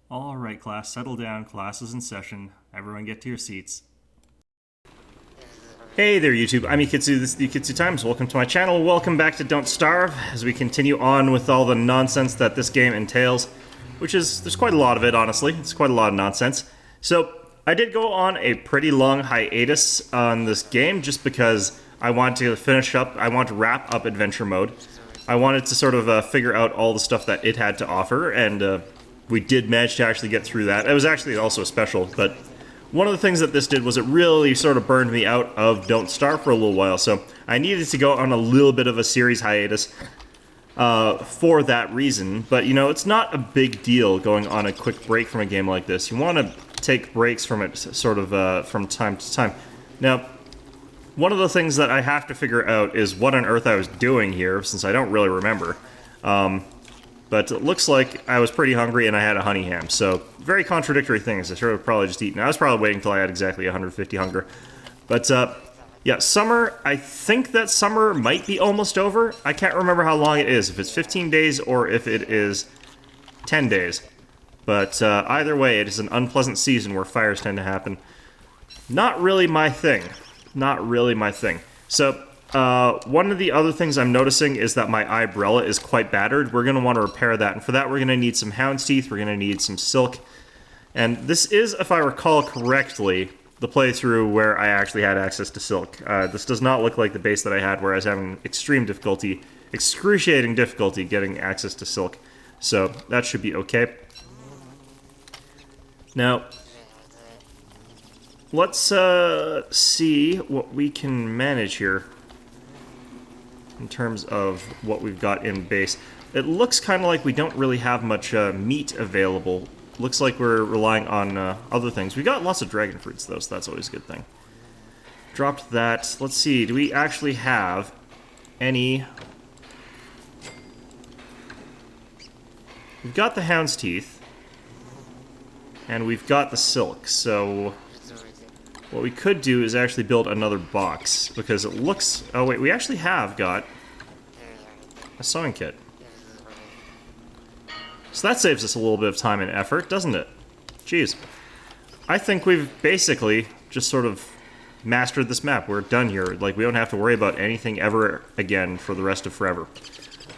All right, class, settle down. Class is in session. Everyone get to your seats. Hey there, YouTube. I'm Yukitsu. This is the Yukitsu Times. Welcome to my channel. Welcome back to Don't Starve as we continue on with all the nonsense that this game entails, which is, there's quite a lot of it, honestly. It's quite a lot of nonsense. So, I did go on a pretty long hiatus on this game just because I wanted to finish up, I want to wrap up adventure mode. I wanted to sort of figure out all the stuff that it had to offer, and we did manage to actually get through that. It was actually also a special, but one of the things that this did was it really sort of burned me out of Don't Starve for a little while, so I needed to go on a little bit of a series hiatus for that reason. But, you know, it's not a big deal going on a quick break from a game like this. You want to take breaks from it sort of from time to time. Now, one of the things that I have to figure out is what on earth I was doing here, since I don't really remember. But it looks like I was pretty hungry and I had a honey ham, so very contradictory things. I should have probably just eaten. I was probably waiting until I had exactly 150 hunger. But, yeah, summer, I think that summer might be almost over. I can't remember how long it is, if it's 15 days or if it is 10 days. But either way, it is an unpleasant season where fires tend to happen. Not really my thing. Not really my thing. So, one of the other things I'm noticing is that my eyebrow is quite battered. We're going to want to repair that, and for that we're going to need some hound's teeth, we're going to need some silk. And this is, if I recall correctly, the playthrough where I actually had access to silk. This does not look like the base that I had where I was having extreme difficulty, excruciating difficulty getting access to silk. So that should be okay. Now, let's see what we can manage here in terms of what we've got in base. It looks kind of like we don't really have much meat available. Looks like we're relying on other things. We got lots of dragon fruits though, so that's always a good thing. Dropped that. Let's see, do we actually have any... We've got the hound's teeth, and we've got the silk, so what we could do is actually build another box, because it looks... Oh wait, we actually have got a sewing kit. So that saves us a little bit of time and effort, doesn't it? Jeez. I think we've basically just sort of mastered this map. We're done here. Like, we don't have to worry about anything ever again for the rest of forever.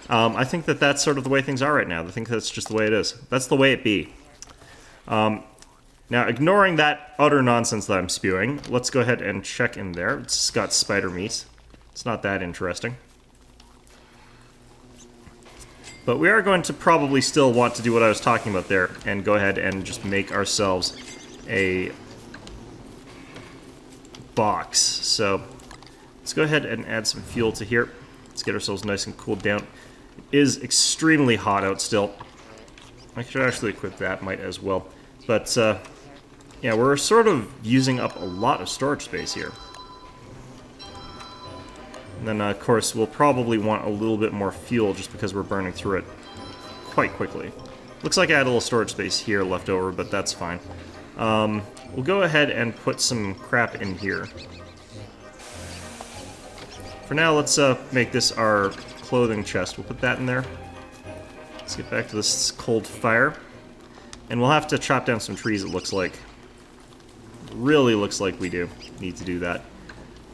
I think that that's sort of the way things are right now. I think that's just the way it is. That's the way it be. Now, ignoring that utter nonsense that I'm spewing, let's go ahead and check in there. It's got spider meat. It's not that interesting. But we are going to probably still want to do what I was talking about there, and go ahead and just make ourselves a box. So, let's go ahead and add some fuel to here. Let's get ourselves nice and cooled down. It is extremely hot out still. I should actually equip that, might as well. But, yeah, we're sort of using up a lot of storage space here. And then, of course, we'll probably want a little bit more fuel just because we're burning through it quite quickly. Looks like I had a little storage space here left over, but that's fine. We'll go ahead and put some crap in here. For now, let's make this our clothing chest. We'll put that in there. Let's get back to this cold fire. And we'll have to chop down some trees, it looks like. Really looks like we do need to do that.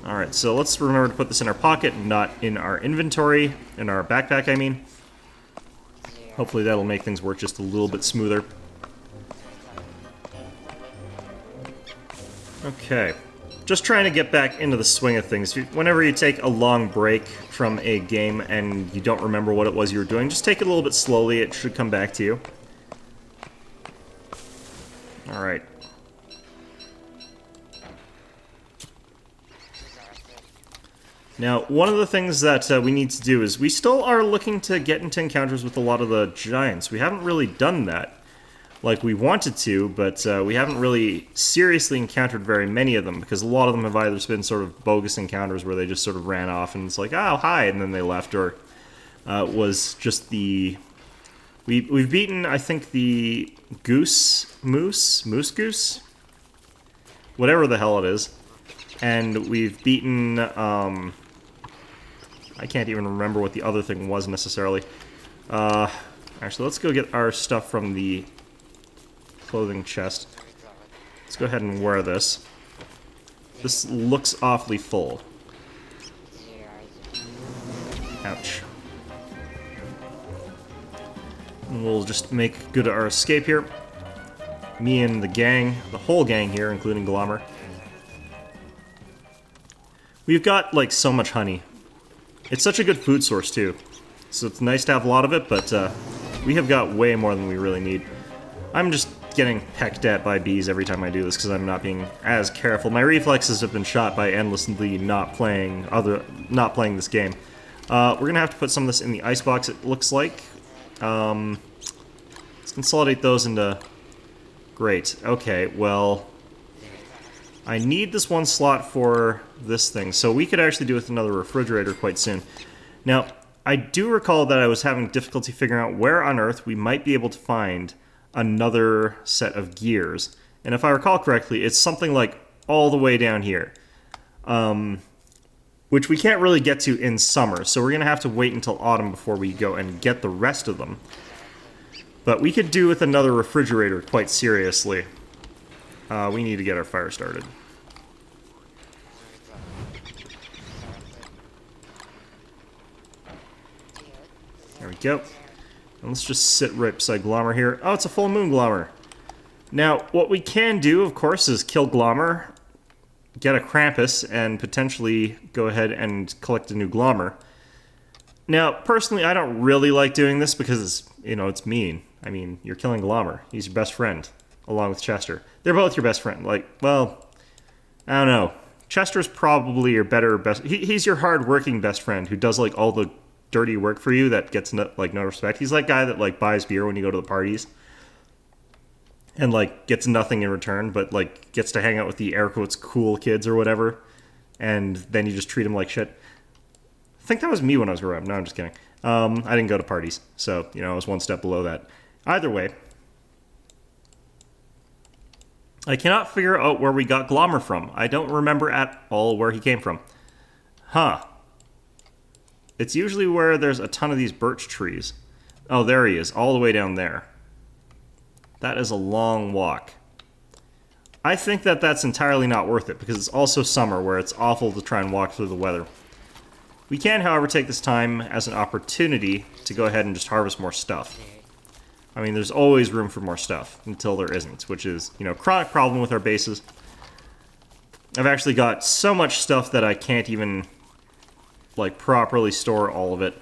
Alright, so let's remember to put this in our pocket, not in our inventory, in our backpack, I mean. Hopefully that'll make things work just a little bit smoother. Okay. Just trying to get back into the swing of things. Whenever you take a long break from a game and you don't remember what it was you were doing, just take it a little bit slowly, it should come back to you. Alright. Now, one of the things that we need to do is we still are looking to get into encounters with a lot of the giants. We haven't really done that like we wanted to, but we haven't really seriously encountered very many of them, because a lot of them have either been sort of bogus encounters where they just sort of ran off and it's like, oh, hi, and then they left, or was just the... We've beaten, I think, the moose goose? Whatever the hell it is. And we've beaten, I can't even remember what the other thing was necessarily. Actually, let's go get our stuff from the clothing chest. Let's go ahead and wear this. This looks awfully full. Ouch. And we'll just make good our escape here. Me and the gang, the whole gang here, including Glommer. We've got, like, so much honey. It's such a good food source, too. So it's nice to have a lot of it, but we have got way more than we really need. I'm just getting pecked at by bees every time I do this because I'm not being as careful. My reflexes have been shot by endlessly not playing this game. We're gonna have to put some of this in the icebox, it looks like. Let's consolidate those into... Great. Okay, well... I need this one slot for this thing, so we could actually do with another refrigerator quite soon. Now, I do recall that I was having difficulty figuring out where on Earth we might be able to find another set of gears. And if I recall correctly, it's something like all the way down here. Which we can't really get to in summer, so we're going to have to wait until autumn before we go and get the rest of them. But we could do with another refrigerator quite seriously. We need to get our fire started. There we go. And let's just sit right beside Glommer here. Oh, it's a full moon Glommer. Now, what we can do, of course, is kill Glommer, get a Krampus, and potentially go ahead and collect a new Glommer. Now, personally, I don't really like doing this because it's, you know, it's mean. I mean, you're killing Glommer. He's your best friend, along with Chester. They're both your best friend. Like, well, I don't know. Chester's probably your better best... He's your hard-working best friend who does, like, all the dirty work for you that gets, no respect. He's that guy that, like, buys beer when you go to the parties and, like, gets nothing in return, but, like, gets to hang out with the air quotes cool kids or whatever, and then you just treat him like shit. I think that was me when I was growing up. No, I'm just kidding. I didn't go to parties, so, you know, I was one step below that. Either way, I cannot figure out where we got Glommer from. I don't remember at all where he came from. Huh. It's usually where there's a ton of these birch trees. Oh, there he is, all the way down there. That is a long walk. I think that that's entirely not worth it, because it's also summer, where it's awful to try and walk through the weather. We can, however, take this time as an opportunity to go ahead and just harvest more stuff. I mean, there's always room for more stuff, until there isn't, which is, you know, a chronic problem with our bases. I've actually got so much stuff that I can't even, like, properly store all of it.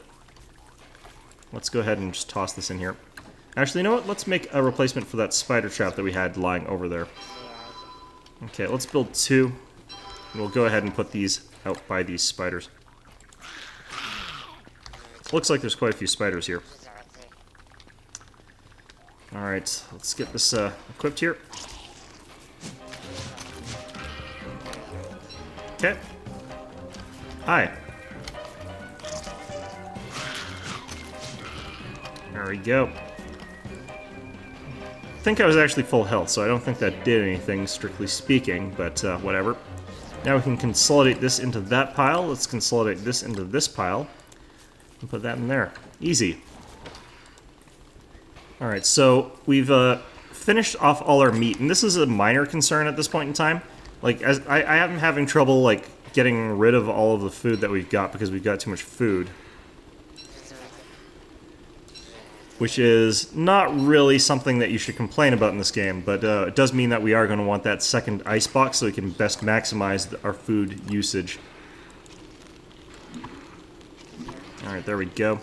Let's go ahead and just toss this in here. Actually, you know what? Let's make a replacement for that spider trap that we had lying over there. Okay, let's build 2. And we'll go ahead and put these out by these spiders. Looks like there's quite a few spiders here. Alright, let's get this equipped here. Okay. Hi. There we go. I think I was actually full health, so I don't think that did anything, strictly speaking, but whatever. Now we can consolidate this into that pile. Let's consolidate this into this pile. And put that in there. Easy. Alright, so we've finished off all our meat, and this is a minor concern at this point in time. Like, as I am having trouble, like, getting rid of all of the food that we've got because we've got too much food. Which is not really something that you should complain about in this game, but it does mean that we are going to want that second icebox so we can best maximize our food usage. Alright, there we go.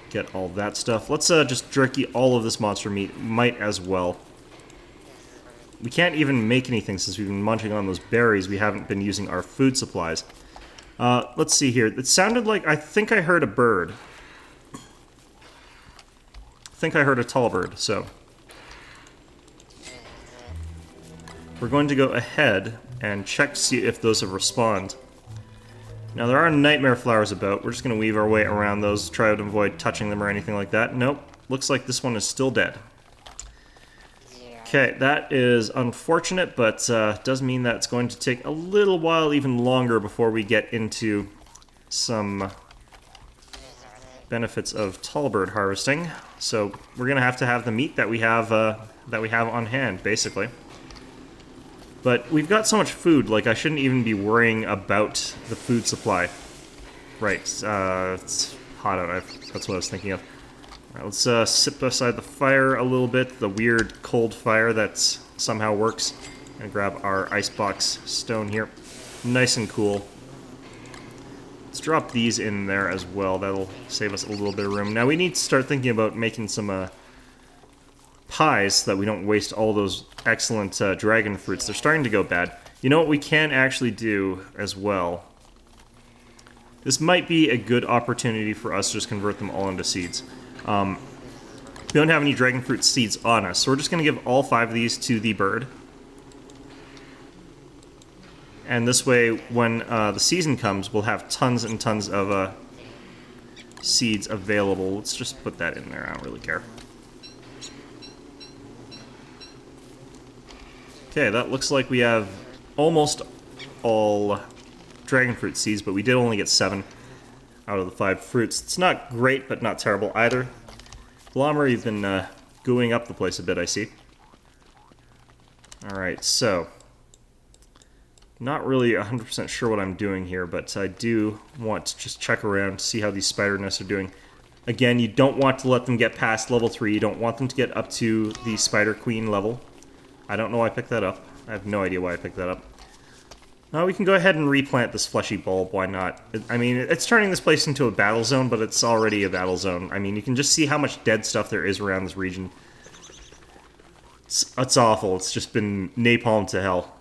Get all that stuff. Let's just jerky all of this monster meat. Might as well. We can't even make anything since we've been munching on those berries. We haven't been using our food supplies. Let's see here. It sounded like... I think I heard a bird. I think I heard a tall bird, so... We're going to go ahead and check to see if those have respawned. Now, there are nightmare flowers about. We're just going to weave our way around those, try to avoid touching them or anything like that. Nope. Looks like this one is still dead. Okay, that is unfortunate, but does mean that it's going to take a little while, even longer, before we get into some benefits of tall bird harvesting. So we're going to have the meat that we have that we have on hand, basically. But we've got so much food, like I shouldn't even be worrying about the food supply. Right, it's hot out, that's what I was thinking of. Alright, let's sit beside the fire a little bit, the weird cold fire that somehow works. And grab our icebox stone here. Nice and cool. Let's drop these in there as well, that'll save us a little bit of room. Now we need to start thinking about making some pies so that we don't waste all those excellent dragon fruits. They're starting to go bad. You know what we can actually do as well? This might be a good opportunity for us to just convert them all into seeds. We don't have any dragon fruit seeds on us, so we're just going to give all 5 of these to the bird. And this way, when the season comes, we'll have tons and tons of seeds available. Let's just put that in there, I don't really care. Okay, that looks like we have almost all dragon fruit seeds, but we did only get 7 out of the 5 fruits. It's not great, but not terrible either. Glommer, you've been gooing up the place a bit, I see. Alright, so not really 100% sure what I'm doing here, but I do want to just check around to see how these spider nests are doing. Again, you don't want to let them get past level 3. You don't want them to get up to the spider queen level. I don't know why I picked that up. I have no idea why I picked that up. We can go ahead and replant this fleshy bulb, why not? I mean, it's turning this place into a battle zone, but it's already a battle zone. I mean, you can just see how much dead stuff there is around this region. It's awful. It's just been napalm to hell.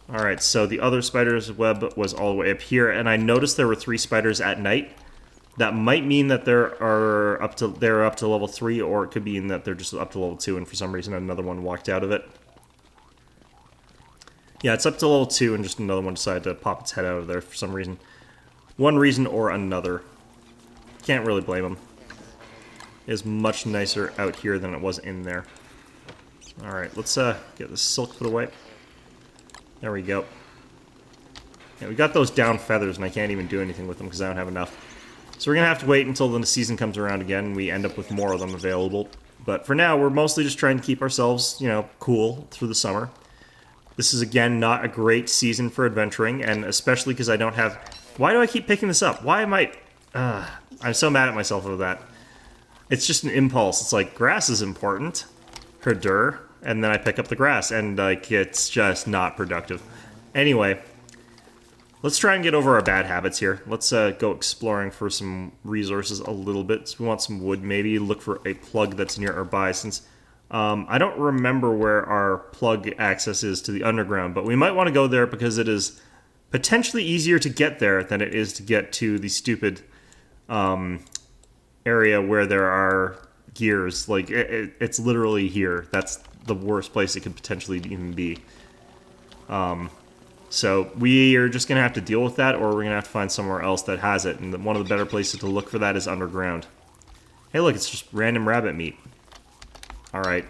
Alright, so the other spider's web was all the way up here, and I noticed there were 3 spiders at night. That might mean that they're up to level 3, or it could mean that they're just up to level 2, and for some reason another one walked out of it. Yeah, it's up to level 2, and just another one decided to pop its head out of there for some reason. One reason or another. Can't really blame them. It's much nicer out here than it was in there. Alright, let's get this silk put away. There we go. Yeah, we got those down feathers, and I can't even do anything with them because I don't have enough. So we're going to have to wait until the season comes around again, and we end up with more of them available. But for now, we're mostly just trying to keep ourselves, you know, cool through the summer. This is, again, not a great season for adventuring, and especially because I don't have... Why do I keep picking this up? Why am I... I'm so mad at myself over that. It's just an impulse. It's like, grass is important. Herder. And then I pick up the grass, and, like, it's just not productive. Anyway, let's try and get over our bad habits here. Let's go exploring for some resources a little bit. So we want some wood, maybe. Look for a plug that's nearby, since I don't remember where our plug access is to the underground, but we might want to go there because it is potentially easier to get there than it is to get to the stupid area where there are gears. Like, it's literally here. That's the worst place it could potentially even be. So we are just going to have to deal with that, or we're going to have to find somewhere else that has it. And one of the better places to look for that is underground. Hey, look, it's just random rabbit meat. Alright.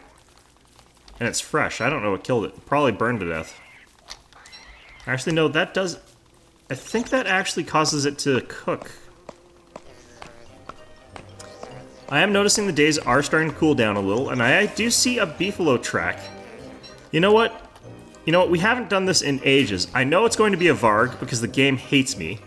And it's fresh. I don't know what killed it. Probably burned to death. Actually, no, that does... I think that actually causes it to cook. I am noticing the days are starting to cool down a little, and I do see a beefalo track. You know what? We haven't done this in ages. I know it's going to be a Varg, because the game hates me.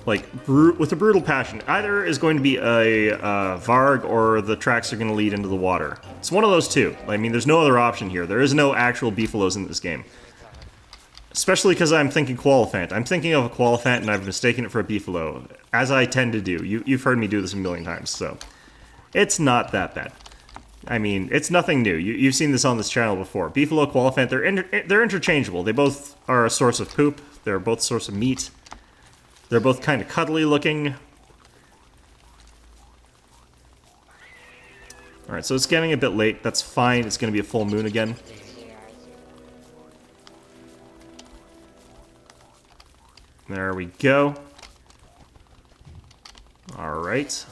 Like, with a brutal passion. Either is going to be a Varg, or the tracks are going to lead into the water. It's one of those two. I mean, there's no other option here. There is no actual beefalos in this game. Especially because I'm thinking koalefant. I'm thinking of a koalefant, and I've mistaken it for a beefalo. As I tend to do. You've heard me do this a million times, so... It's not that bad. I mean, it's nothing new. You've seen this on this channel before. Beefalo, koalefant, they're interchangeable. They both are a source of poop. They're both a source of meat. They're both kind of cuddly looking. Alright, so it's getting a bit late. That's fine. It's going to be a full moon again. There we go. Alright.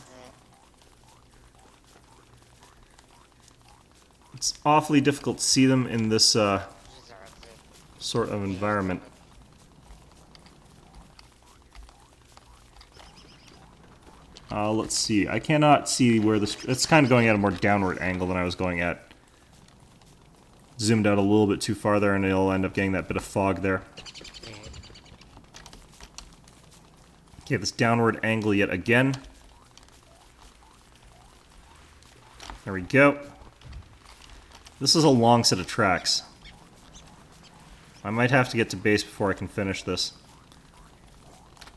It's awfully difficult to see them in this sort of environment. Let's see. I cannot see where this... It's kind of going at a more downward angle than I was going at. Zoomed out a little bit too far there, and it'll end up getting that bit of fog there. Okay, this downward angle yet again. There we go. This is a long set of tracks. I might have to get to base before I can finish this.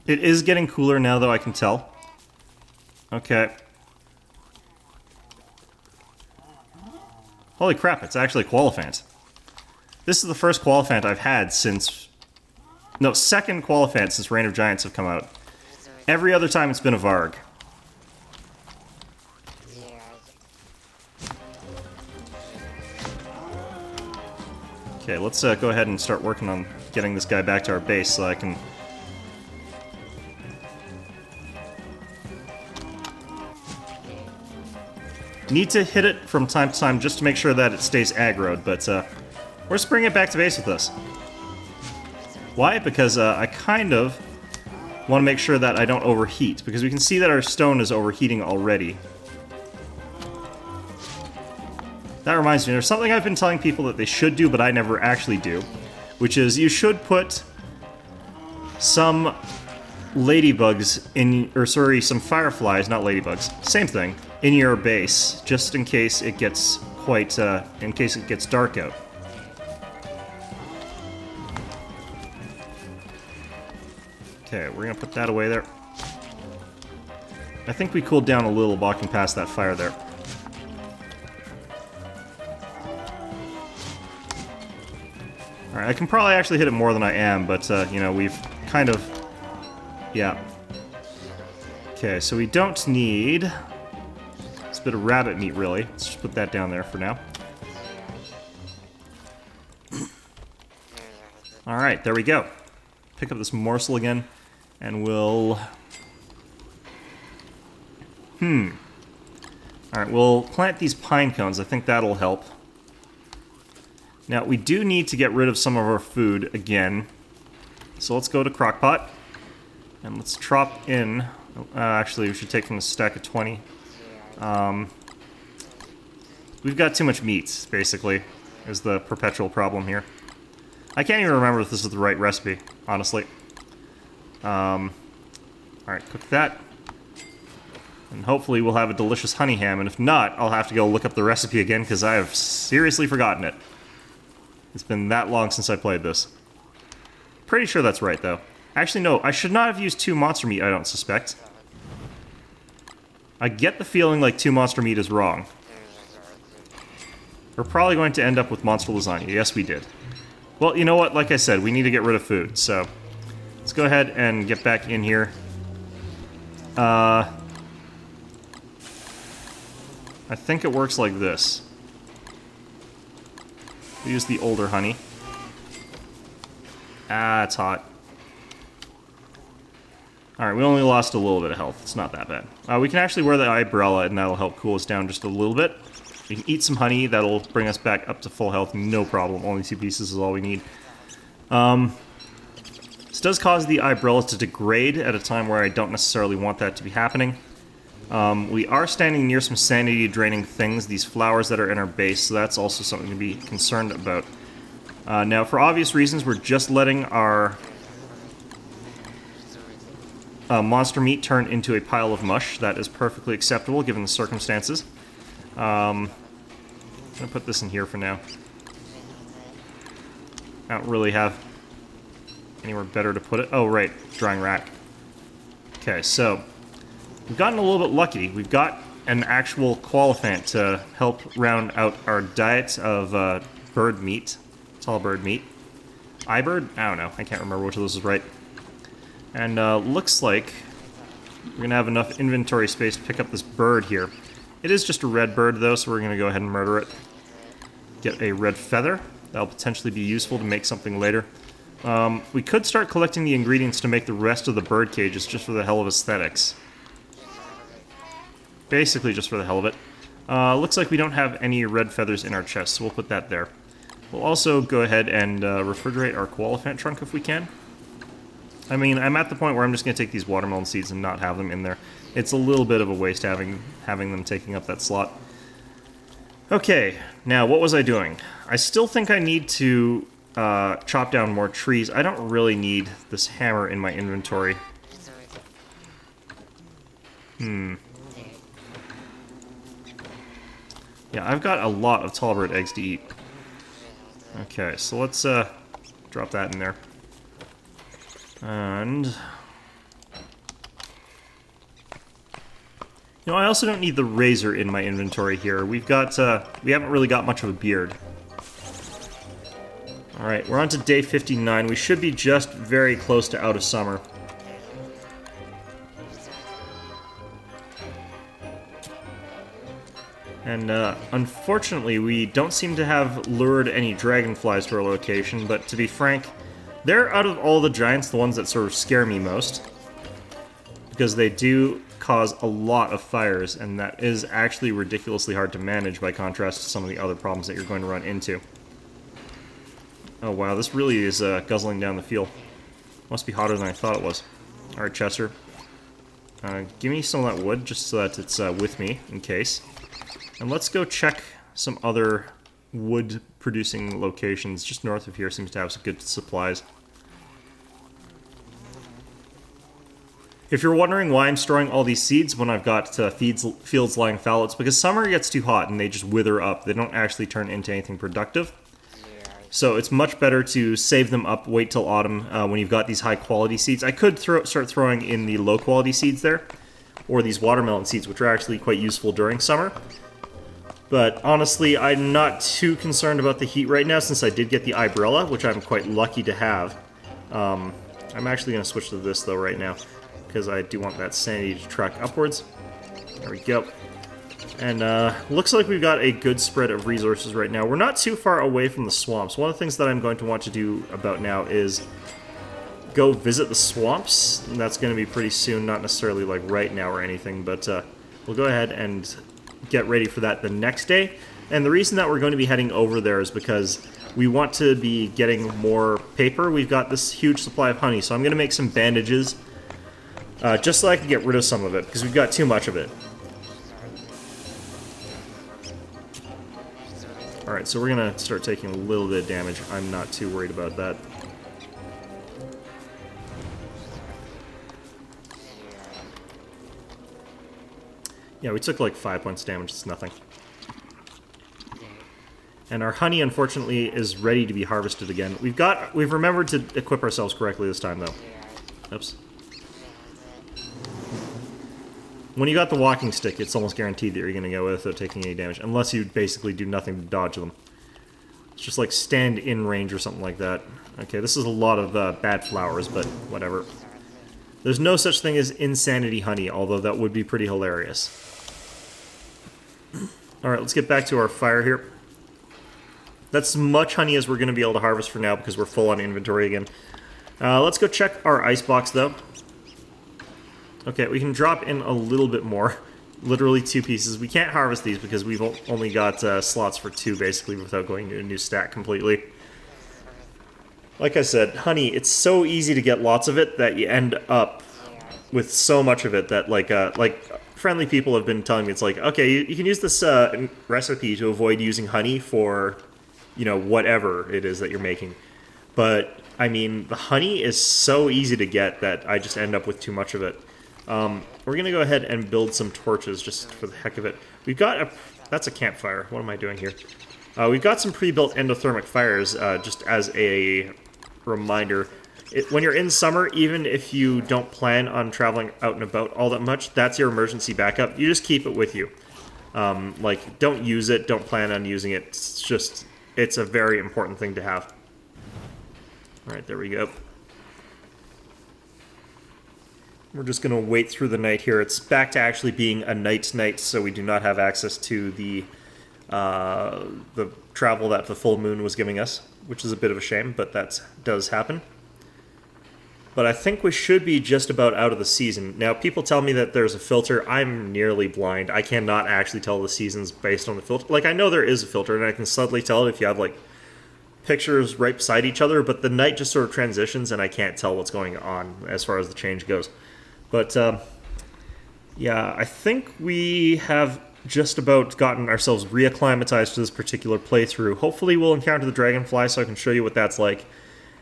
It is getting cooler now, though, I can tell. Okay. Holy crap, it's actually a koalefant. This is the first koalefant I've had since... No, second koalefant since Reign of Giants have come out. Every other time it's been a Varg. Okay, let's go ahead and start working on getting this guy back to our base so I can... Need to hit it from time to time just to make sure that it stays aggroed, but we're just bringing it back to base with us. Why? Because I kind of want to make sure that I don't overheat, because we can see that our stone is overheating already. That reminds me, there's something I've been telling people that they should do, but I never actually do, which is you should put some ladybugs in, or sorry, some fireflies, not ladybugs, same thing, in your base, just in case it gets quite, in case it gets dark out. Okay, we're gonna put that away there. I think we cooled down a little walking past that fire there. Alright, I can probably actually hit it more than I am, but, you know, we've kind of... Yeah. Okay, so we don't need... It's a bit of rabbit meat, really. Let's just put that down there for now. Alright, there we go. Pick up this morsel again, and we'll... Alright, we'll plant these pine cones. I think that'll help. Now, we do need to get rid of some of our food again. So let's go to Crockpot. And let's chop in... actually, we should take from the stack of 20. We've got too much meat, basically, is the perpetual problem here. I can't even remember if this is the right recipe, honestly. Alright, cook that. And hopefully we'll have a delicious honey ham, and if not, I'll have to go look up the recipe again, because I have seriously forgotten it. It's been that long since I played this. Pretty sure that's right, though. Actually, no, I should not have used 2 monster meat, I don't suspect. I get the feeling like 2 monster meat is wrong. We're probably going to end up with monster lasagna. Yes, we did. Well, you know what? Like I said, we need to get rid of food, so... Let's go ahead and get back in here. I think it works like this. We use the older honey. Ah, it's hot. Alright, we only lost a little bit of health. It's not that bad. We can actually wear the umbrella, and that'll help cool us down just a little bit. We can eat some honey. That'll bring us back up to full health. No problem. Only 2 pieces is all we need. This does cause the umbrella to degrade at a time where I don't necessarily want that to be happening. We are standing near some sanity-draining things, these flowers that are in our base, so that's also something to be concerned about. Now, for obvious reasons, we're just letting our monster meat turn into a pile of mush. That is perfectly acceptable, given the circumstances. I'm going to put this in here for now. I don't really have anywhere better to put it. Oh, right, drying rack. Okay, so... We've gotten a little bit lucky. We've got an actual koalefant to help round out our diet of bird meat. Tall bird meat. Ibird? I don't know. I can't remember which of those is right. And looks like we're going to have enough inventory space to pick up this bird here. It is just a red bird, though, so we're going to go ahead and murder it. Get a red feather. That'll potentially be useful to make something later. We could start collecting the ingredients to make the rest of the bird cages just for the hell of aesthetics. Basically just for the hell of it. Looks like we don't have any red feathers in our chest, so we'll put that there. We'll also go ahead and refrigerate our koalefant trunk if we can. I mean, I'm at the point where I'm just going to take these watermelon seeds and not have them in there. It's a little bit of a waste having them taking up that slot. Okay, now what was I doing? I still think I need to chop down more trees. I don't really need this hammer in my inventory. Yeah, I've got a lot of tall bird eggs to eat. Okay, so let's drop that in there. And... you know, I also don't need the razor in my inventory here. We haven't really got much of a beard. Alright, we're on to day 59. We should be just very close to out of summer. And unfortunately, we don't seem to have lured any dragonflies to our location, but to be frank, they're out of all the giants the ones that sort of scare me most. Because they do cause a lot of fires, and that is actually ridiculously hard to manage by contrast to some of the other problems that you're going to run into. Oh wow, this really is guzzling down the fuel. Must be hotter than I thought it was. Alright, Chester. Give me some of that wood, just so that it's with me, in case. And let's go check some other wood-producing locations. Just north of here seems to have some good supplies. If you're wondering why I'm storing all these seeds when I've got fields lying fallow, it's because summer gets too hot and they just wither up. They don't actually turn into anything productive. So it's much better to save them up, wait till autumn when you've got these high-quality seeds. I could start throwing in the low-quality seeds there, or these watermelon seeds, which are actually quite useful during summer. But honestly, I'm not too concerned about the heat right now since I did get the umbrella, which I'm quite lucky to have. I'm actually going to switch to this, though, right now, because I do want that sanity to track upwards. There we go. And looks like we've got a good spread of resources right now. We're not too far away from the swamps. One of the things that I'm going to want to do about now is go visit the swamps. And that's going to be pretty soon, not necessarily like right now or anything, but we'll go ahead and get ready for that the next day. And the reason that we're going to be heading over there is because we want to be getting more paper. We've got this huge supply of honey, so I'm going to make some bandages just so I can get rid of some of it, because we've got too much of it. Alright, so we're going to start taking a little bit of damage. I'm not too worried about that. Yeah, we took like 5 points damage. It's nothing. And our honey, unfortunately, is ready to be harvested again. We've remembered to equip ourselves correctly this time, though. Oops. When you got the walking stick, it's almost guaranteed that you're going to go without taking any damage, unless you basically do nothing to dodge them. It's just like stand in range or something like that. Okay, this is a lot of bad flowers, but whatever. There's no such thing as insanity honey, although that would be pretty hilarious. Alright, let's get back to our fire here. That's as much honey as we're going to be able to harvest for now because we're full on inventory again. Let's go check our icebox, though. Okay, we can drop in a little bit more. Literally 2 pieces. We can't harvest these because we've only got slots for 2, basically, without going to a new stack completely. Like I said, honey, it's so easy to get lots of it that you end up with so much of it that, like friendly people have been telling me, it's like, okay, you can use this recipe to avoid using honey for, you know, whatever it is that you're making. But, I mean, the honey is so easy to get that I just end up with too much of it. We're going to go ahead and build some torches just for the heck of it. We've got that's a campfire. What am I doing here? We've got some pre-built endothermic fires, just as a reminder. When you're in summer, even if you don't plan on traveling out and about all that much, that's your emergency backup. You just keep it with you. Like, don't use it, don't plan on using it. It's a very important thing to have. Alright, there we go. We're just going to wait through the night here. It's back to actually being a night, so we do not have access to the travel that the full moon was giving us, which is a bit of a shame, but that does happen. But I think we should be just about out of the season. Now, people tell me that there's a filter. I'm nearly blind. I cannot actually tell the seasons based on the filter. Like, I know there is a filter, and I can subtly tell it if you have, like, pictures right beside each other, but the night just sort of transitions, and I can't tell what's going on as far as the change goes. But yeah, I think we have just about gotten ourselves reacclimatized to this particular playthrough. Hopefully we'll encounter the dragonfly so I can show you what that's like.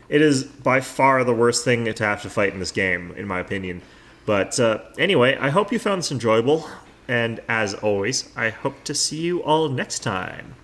It is by far the worst thing to have to fight in this game, in my opinion. But anyway, I hope you found this enjoyable, and as always, I hope to see you all next time.